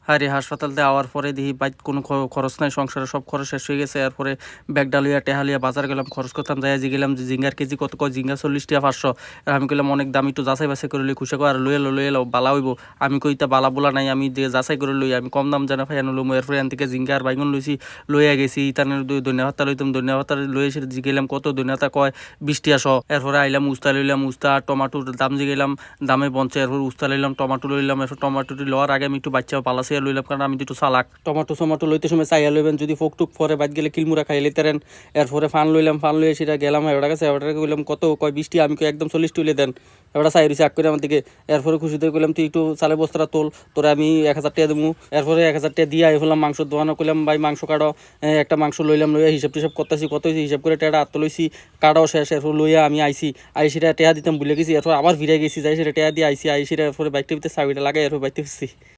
আরে হাসপাতালতে আওয়ার পরে দেখি বাইক কোনো খরচ নাই, সংসারে সব খরচ শেষ হয়ে গেছে। এরপরে ব্যাগডা লইয়া টেহালিয়া বাজার গেলাম, খরচ করতাম, যাই যে গেলাম যে জিঙ্গার কেজি কত, কয় জিঙ্গা 40 টাকা 500। আর আমি কইলাম অনেক দাম, একটু যাচাই বাছাই করে লই, খুশি আর লইয়ে লো বালা হইব। আমি কইতা বালা বোলা নাই, আমি যে যাচাই করে লই, আমি কম দাম জানা ফাইন লইম। এরপরে এন থেকে জিঙ্গা আর বাইগুন লইছি, লইয়া গেছি ইতানের ধনিয়া পাতা লইতাম, ধনিয়া পাতা লইয়া এসে জিগেলাম কত, ধনিয়া পাতা কয় 20 টাকা 100। এরপরে আইলাম উস্তা লইলাম, উস্তা টমাটোর দাম জিগেলাম, দামে বঞ্চে। এরপর উস্তা লইলাম, টমাটো লইলাম। এরপর টমাটোটি লওয়ার আগে আমি একটু বাচ্চা পালাসিয়া লইলাম, কারণ আমি একটু চালাক। টমাটো লইতে সময় চাইয়া লইবেন, যদি ফোক টুক পরে বাদ গেলে কিলমুরা খাই লইতেন। এরপরে ফান লইলাম, ফান লইয়ে সেটা গেলাম এবার কাছে, এবার কইলাম কত, কয় 20 টাকা। আমি কই একদম 40 তুলে দেন। এবার চাই রয়েছে আগ করে আমার দিকে। এরপরে খুশিতে কইলাম তুই একটু চালে বস্তাটা তোল, তোরা আমি 1000 টাকা দেবো। এরপরে 1000 টাকা দিয়ে আই হলাম মাংস দোকানে, কইলাম ভাই মাংস কাটো। একটা মাংস লইলাম, লইয়া হিসাব টিসাব করতেছি কত হয়েছে হিসাব করে টাকা আত্ম লইছি, কাটাও শেষ। এরপর লইয়া আমি আইসি, আইসিটা টেয়া দিতাম ভুলে গেছি। এরপর আবার ফিরে গেছি, যাই সেটা টেয়া দিয়ে আইসি, আইসিটা এরপরে বাইকটির ভিতরে চাবিটা লাগাই এরপর বাইতে ফিরছি।